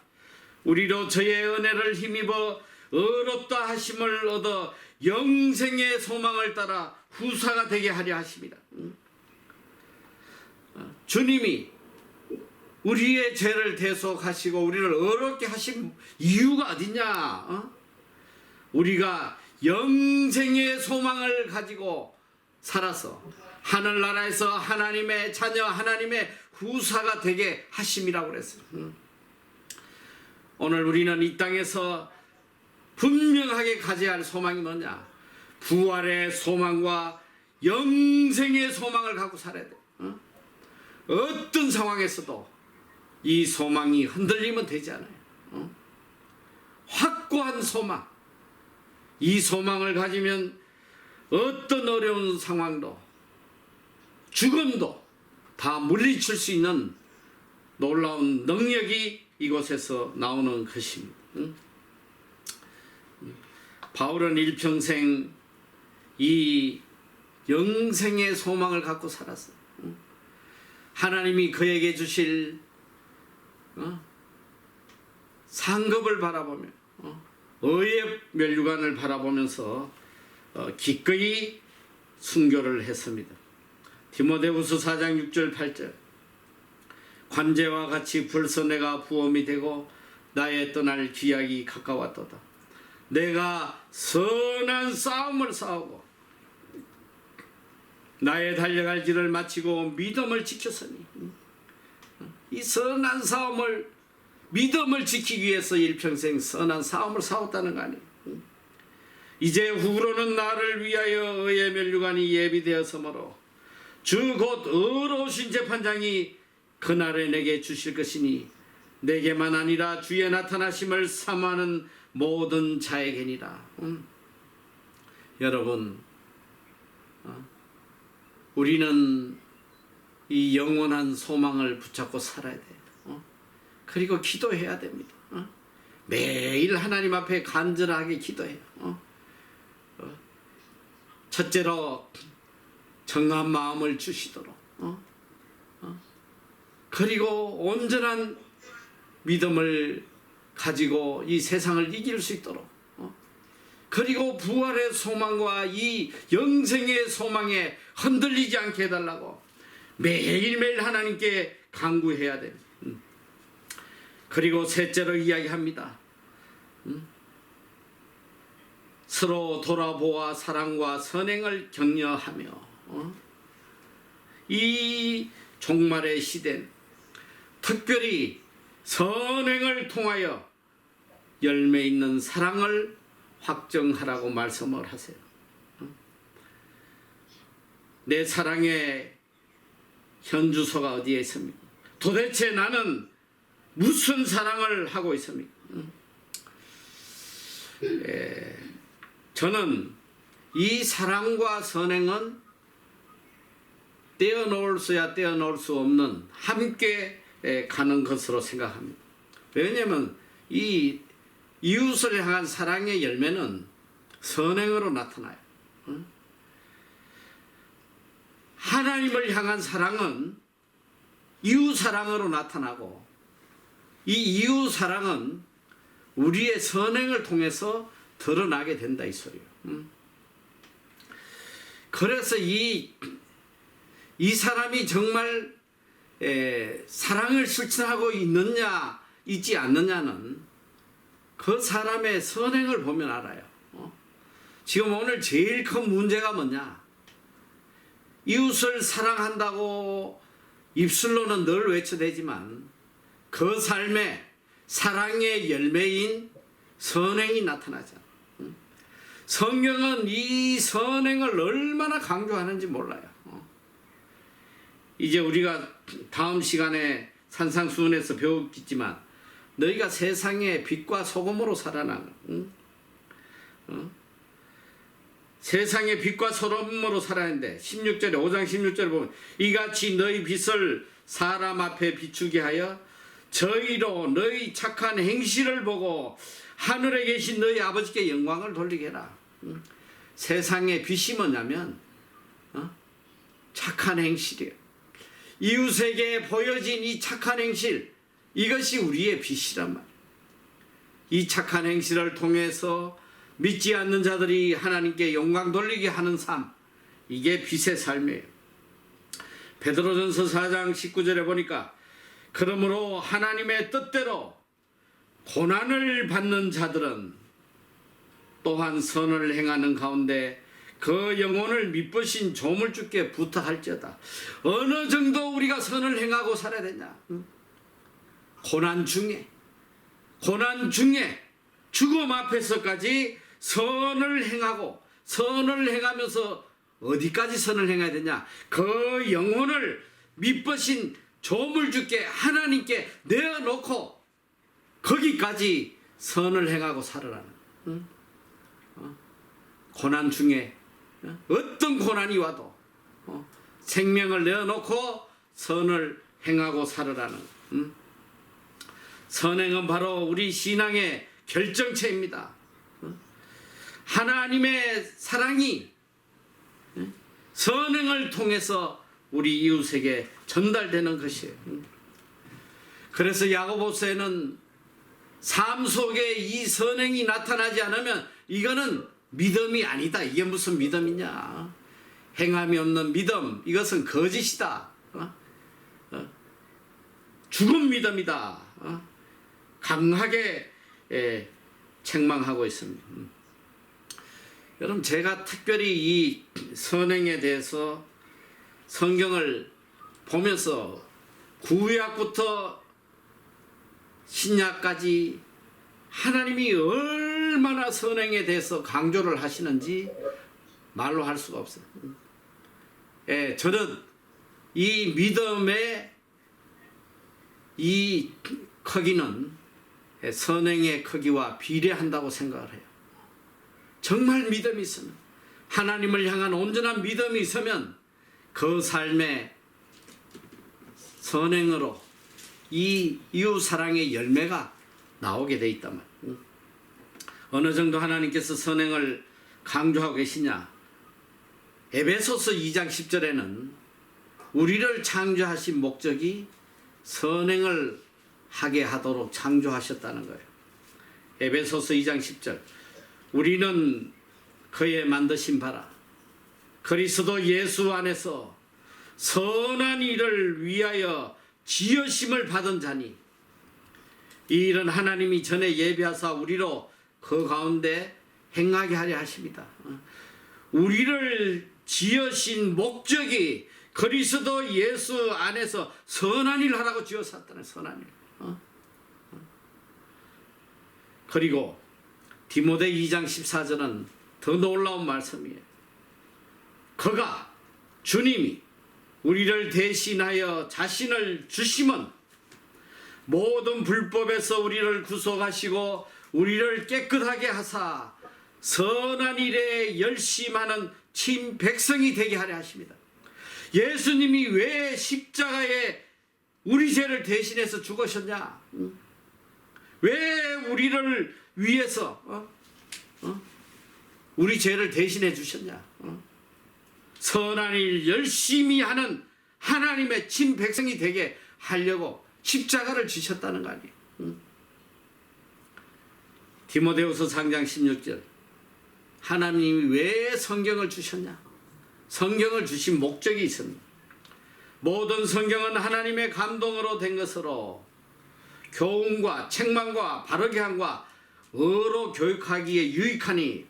우리로 저의 은혜를 힘입어 의롭다 하심을 얻어 영생의 소망을 따라 후사가 되게 하려 하십니다. 주님이 우리의 죄를 대속하시고 우리를 의롭게 하신 이유가 어디냐? 우리가 영생의 소망을 가지고 살아서 하늘나라에서 하나님의 자녀, 하나님의 후사가 되게 하심이라고 그랬어요. 오늘 우리는 이 땅에서 분명하게 가져야 할 소망이 뭐냐? 부활의 소망과 영생의 소망을 갖고 살아야 돼. 어떤 상황에서도 이 소망이 흔들리면 되지 않아요. 확고한 소망. 이 소망을 가지면 어떤 어려운 상황도 죽음도 다 물리칠 수 있는 놀라운 능력이 이곳에서 나오는 것입니다. 바울은 일평생 이 영생의 소망을 갖고 살았어요. 하나님이 그에게 주실 상급을 바라보며 의의 멸류관을 바라보면서 기꺼이 순교를 했습니다. 디모데후서 4장 6절 8절 관제와 같이 벌써 내가 부엄이 되고 나의 떠날 기약이 가까웠도다. 내가 선한 싸움을 싸우고 나의 달려갈 길을 마치고 믿음을 지켰으니 이 선한 싸움을 믿음을 지키기 위해서 일평생 선한 싸움을 싸웠다는 거 아니에요. 이제 후로는 나를 위하여 의의 멸류관이 예비되었으므로 주 곧 의로우신 재판장이 그날에 내게 주실 것이니 내게만 아니라 주의 나타나심을 사모하는 모든 자에게니라. 여러분, 우리는 이 영원한 소망을 붙잡고 살아야 돼요. 그리고 기도해야 됩니다. 매일 하나님 앞에 간절하게 기도해요. 첫째로 정한 마음을 주시도록, 그리고 온전한 믿음을 가지고 이 세상을 이길 수 있도록, 그리고 부활의 소망과 이 영생의 소망에 흔들리지 않게 해달라고 매일매일 하나님께 간구해야 됩니다. 그리고 셋째로 이야기합니다. 서로 돌아보아 사랑과 선행을 격려하며 이 종말의 시대는 특별히 선행을 통하여 열매 있는 사랑을 확정하라고 말씀을 하세요. 내 사랑의 현주소가 어디에 있습니까? 도대체 나는 무슨 사랑을 하고 있습니까? 저는 이 사랑과 선행은 떼어놓을 수야 떼어놓을 수 없는 함께 가는 것으로 생각합니다. 왜냐하면 이 이웃을 향한 사랑의 열매는 선행으로 나타나요. 하나님을 향한 사랑은 이웃 사랑으로 나타나고, 이 이웃 사랑은 우리의 선행을 통해서 드러나게 된다 이 소리예요. 그래서 이 사람이 정말 사랑을 실천하고 있느냐 있지 않느냐는 그 사람의 선행을 보면 알아요. 지금 오늘 제일 큰 문제가 뭐냐? 이웃을 사랑한다고 입술로는 늘 외쳐대지만 그 삶에 사랑의 열매인 선행이 나타나잖아. 성경은 이 선행을 얼마나 강조하는지 몰라요. 이제 우리가 다음 시간에 산상수훈에서 배우겠지만 너희가 세상의 빛과 소금으로 살아나는, 세상의 빛과 소금으로 살아야하는데 16절에 5장 16절에 보면 이같이 너희 빛을 사람 앞에 비추게 하여 저희로 너희 착한 행실을 보고 하늘에 계신 너희 아버지께 영광을 돌리게 해라. 세상의 빛이 뭐냐면 착한 행실이에요. 이웃에게 보여진 이 착한 행실, 이것이 우리의 빛이란 말이에요. 이 착한 행실을 통해서 믿지 않는 자들이 하나님께 영광 돌리게 하는 삶, 이게 빛의 삶이에요. 베드로전서 4장 19절에 보니까 그러므로 하나님의 뜻대로 고난을 받는 자들은 또한 선을 행하는 가운데 그 영혼을 미쁘신 조물주께 부탁할지어다. 어느 정도 우리가 선을 행하고 살아야 되냐? 고난 중에 죽음 앞에서까지 선을 행하고, 선을 행하면서 어디까지 선을 행해야 되냐? 그 영혼을 미쁘신 조물주께 하나님께 내어놓고 거기까지 선을 행하고 살아라는. 고난 중에 어떤 고난이 와도 생명을 내어놓고 선을 행하고 살아라는. 선행은 바로 우리 신앙의 결정체입니다. 하나님의 사랑이 선행을 통해서 우리 이웃에게 전달되는 것이에요. 그래서 야고보서에는 삶 속에 이 선행이 나타나지 않으면 이거는 믿음이 아니다. 이게 무슨 믿음이냐? 행함이 없는 믿음, 이것은 거짓이다. 죽은 믿음이다. 강하게 책망하고 있습니다. 여러분, 제가 특별히 이 선행에 대해서 성경을 보면서 구약부터 신약까지 하나님이 얼마나 선행에 대해서 강조를 하시는지 말로 할 수가 없어요. 저는 이 믿음의 이 크기는 선행의 크기와 비례한다고 생각을 해요. 정말 믿음이 있으면, 하나님을 향한 온전한 믿음이 있으면 그 삶의 선행으로 이 이웃 사랑의 열매가 나오게 돼 있단 말이에요. 어느 정도 하나님께서 선행을 강조하고 계시냐? 에베소서 2장 10절에는 우리를 창조하신 목적이 선행을 하게 하도록 창조하셨다는 거예요. 에베소서 2장 10절, 우리는 그의 만드신 바라 그리스도 예수 안에서 선한 일을 위하여 지으심을 받은 자니, 이 일은 하나님이 전에 예비하사 우리로 그 가운데 행하게 하려 하십니다. 우리를 지으신 목적이 그리스도 예수 안에서 선한 일을 하라고 지으셨다는, 선한 일. 그리고 디모데 2장 14절은 더 놀라운 말씀이에요. 그가, 주님이 우리를 대신하여 자신을 주심은 모든 불법에서 우리를 구속하시고 우리를 깨끗하게 하사 선한 일에 열심하는 친 백성이 되게 하려 하십니다. 예수님이 왜 십자가에 우리 죄를 대신해서 죽으셨냐? 왜 우리를 위해서 우리 죄를 대신해 주셨냐? 선한 일 열심히 하는 하나님의 친 백성이 되게 하려고 십자가를 지셨다는 거 아니에요? 디모데후서 4장 16절. 하나님이 왜 성경을 주셨냐? 성경을 주신 목적이 있습니다. 모든 성경은 하나님의 감동으로 된 것으로 교훈과 책망과 바르게 함과 의로 교육하기에 유익하니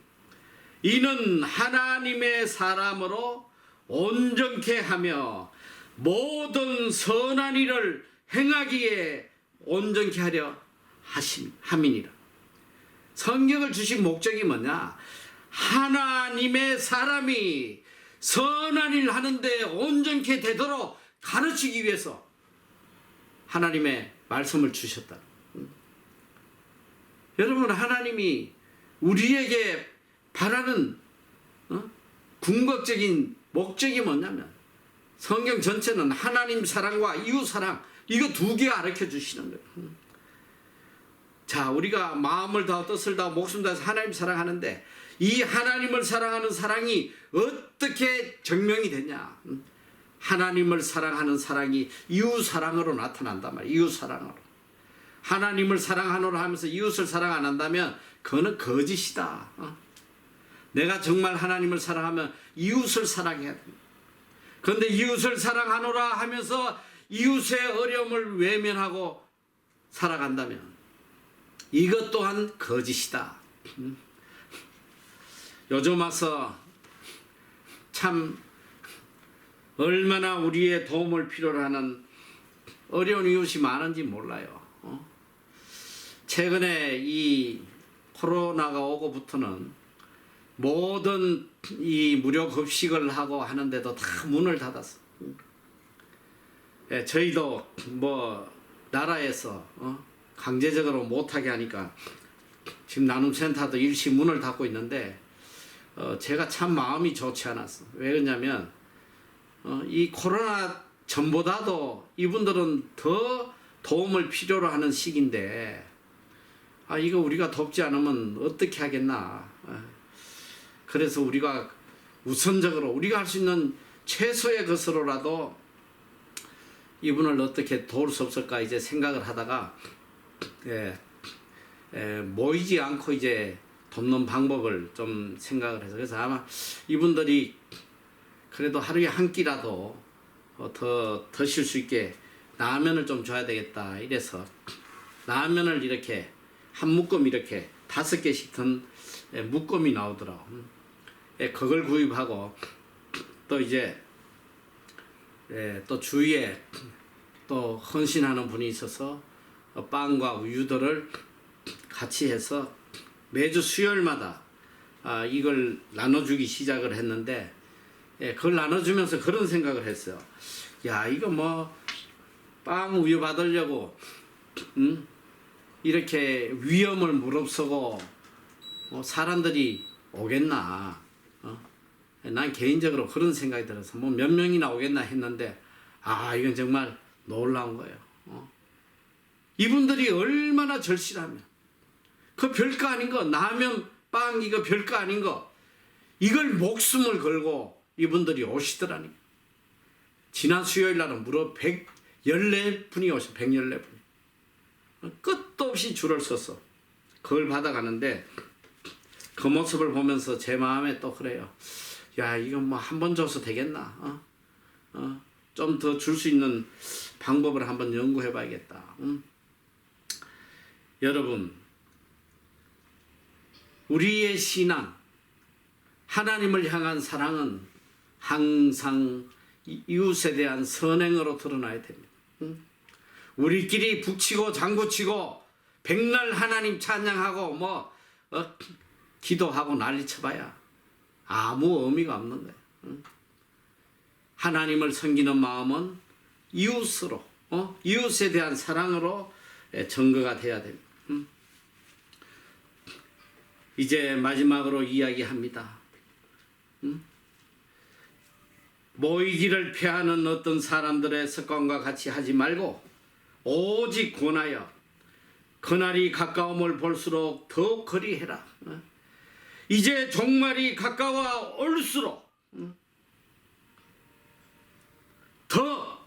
이는 하나님의 사람으로 온전케 하며 모든 선한 일을 행하기에 온전케 하려 함이니라. 성경을 주신 목적이 뭐냐? 하나님의 사람이 선한 일 하는데 온전케 되도록 가르치기 위해서 하나님의 말씀을 주셨다. 여러분, 하나님이 우리에게 바라는 궁극적인 목적이 뭐냐면 성경 전체는 하나님 사랑과 이웃 사랑, 이거 두 개 가르쳐 주시는 거예요. 자, 우리가 마음을 다하고 뜻을 다하고 목숨 다해서 하나님 사랑하는데 이 하나님을 사랑하는 사랑이 어떻게 증명이 되냐? 하나님을 사랑하는 사랑이 이웃 사랑으로 나타난단 말이에요. 이웃 사랑으로. 하나님을 사랑하노라 하면서 이웃을 사랑 안 한다면 그거는 거짓이다. 내가 정말 하나님을 사랑하면 이웃을 사랑해야 됩니다. 그런데 이웃을 사랑하노라 하면서 이웃의 어려움을 외면하고 살아간다면 이것 또한 거짓이다. 요즘 와서 참 얼마나 우리의 도움을 필요로 하는 어려운 이웃이 많은지 몰라요. 최근에 이 코로나가 오고부터는 모든 이 무료 급식을 하고 하는데도 다 문을 닫았어. 저희도 뭐 나라에서 강제적으로 못하게 하니까 지금 나눔센터도 일시 문을 닫고 있는데 제가 참 마음이 좋지 않았어. 왜 그러냐면 이 코로나 전보다도 이분들은 더 도움을 필요로 하는 시기인데 이거 우리가 돕지 않으면 어떻게 하겠나. 그래서 우리가 우선적으로 우리가 할 수 있는 최소의 것으로라도 이분을 어떻게 도울 수 없을까 이제 생각을 하다가 모이지 않고 이제 돕는 방법을 좀 생각을 해서 그래서 아마 이분들이 그래도 하루에 한 끼라도 더 드실 수 있게 라면을 좀 줘야 되겠다 이래서 라면을 이렇게 한 묶음 이렇게 5개씩 든 묶음이 나오더라고. 그걸 구입하고 또 이제 또 주위에 또 헌신하는 분이 있어서 빵과 우유들을 같이 해서 매주 수요일마다 이걸 나눠주기 시작을 했는데 그걸 나눠주면서 그런 생각을 했어요. 야, 이거 뭐 빵 우유 받으려고 이렇게 위험을 무릅쓰고 사람들이 오겠나. 난 개인적으로 그런 생각이 들어서 뭐 몇 명이나 오겠나 했는데 이건 정말 놀라운 거예요. 이분들이 얼마나 절실하면 그 별거 아닌 거 라면 빵 이거 별거 아닌 거 이걸 목숨을 걸고 이분들이 오시더라니. 지난 수요일 날은 무려 114분이 오셔. 114분이 끝도 없이 줄을 섰어. 그걸 받아가는데 그 모습을 보면서 제 마음에 또 그래요. 야, 이건 뭐 한 번 줘서 되겠나? 좀 더 줄 수 있는 방법을 한번 연구해 봐야겠다. 여러분, 우리의 신앙, 하나님을 향한 사랑은 항상 이웃에 대한 선행으로 드러나야 됩니다. 우리끼리 북치고 장구치고 백날 하나님 찬양하고 기도하고 난리쳐봐야 아무 의미가 없는 거예요. 하나님을 섬기는 마음은 이웃으로, 이웃에 대한 사랑으로 증거가 돼야 됩니다. 이제 마지막으로 이야기합니다. 모이기를 피하는 어떤 사람들의 습관과 같이 하지 말고 오직 권하여 그날이 가까움을 볼수록 더욱 그리해라. 이제 종말이 가까워 올수록 더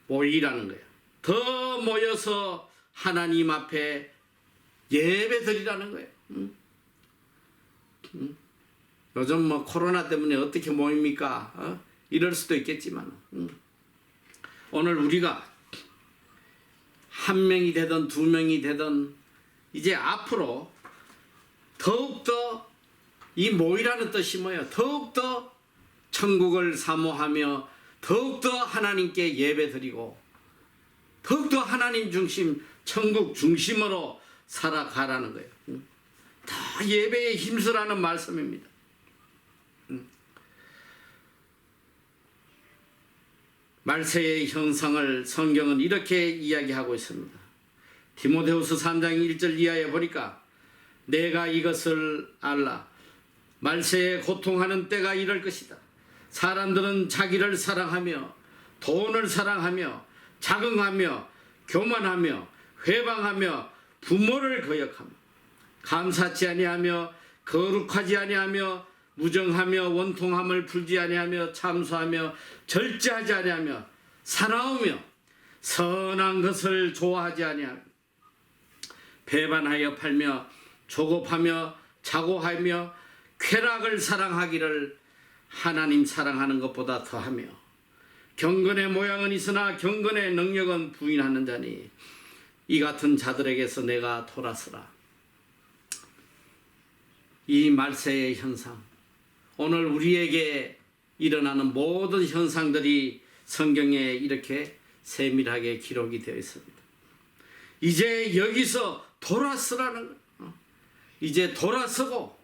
모이라는 거예요. 더 모여서 하나님 앞에 예배 드리라는 거예요. 요즘 뭐 코로나 때문에 어떻게 모입니까? 이럴 수도 있겠지만 오늘 우리가 한 명이 되든 두 명이 되든 이제 앞으로 더욱더 이 모이라는 뜻이 뭐예요? 더욱더 천국을 사모하며 더욱더 하나님께 예배 드리고 더욱더 하나님 중심, 천국 중심으로 살아가라는 거예요. 더 예배에 힘쓰라는 말씀입니다. 말세의 형상을 성경은 이렇게 이야기하고 있습니다. 디모데후서 3장 1절 이하에 보니까 내가 이것을 알라. 말세에 고통하는 때가 이럴 것이다. 사람들은 자기를 사랑하며 돈을 사랑하며 자긍하며 교만하며 회방하며 부모를 거역하며 감사치 아니하며 거룩하지 아니하며 무정하며 원통함을 풀지 아니하며 참수하며 절제하지 아니하며 사나우며 선한 것을 좋아하지 아니하며 배반하여 팔며 조급하며 자고하며 쾌락을 사랑하기를 하나님 사랑하는 것보다 더하며 경건의 모양은 있으나 경건의 능력은 부인하는 자니 이 같은 자들에게서 내가 돌아서라. 이 말세의 현상, 오늘 우리에게 일어나는 모든 현상들이 성경에 이렇게 세밀하게 기록이 되어 있습니다. 이제 여기서 돌아서라는 거예요. 이제 돌아서고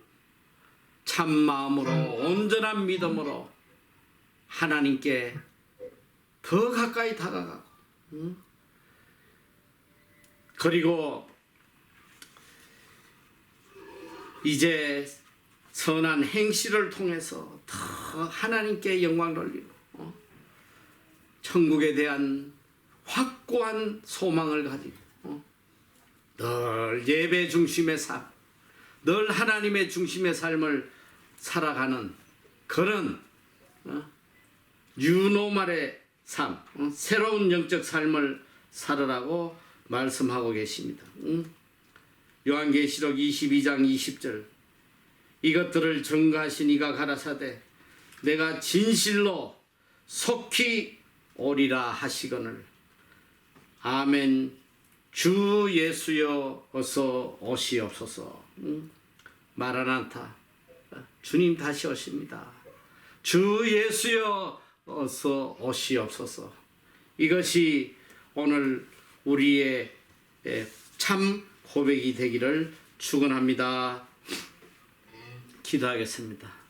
참 마음으로 온전한 믿음으로 하나님께 더 가까이 다가가고 그리고 이제 선한 행실을 통해서 더 하나님께 영광 돌리고 천국에 대한 확고한 소망을 가지고 늘 예배 중심의 삶, 늘 하나님의 중심의 삶을 살아가는 그런 유노말의 삶, 새로운 영적 삶을 살으라고 말씀하고 계십니다. 요한계시록 22장 20절 이것들을 증거하신 이가 가라사대 내가 진실로 속히 오리라 하시거늘 아멘. 주 예수여 어서 오시옵소서. 마라나타 주님 다시 오십니다. 주 예수여 어서 오시옵소서. 이것이 오늘 우리의 참 고백이 되기를 축원합니다. 기도하겠습니다.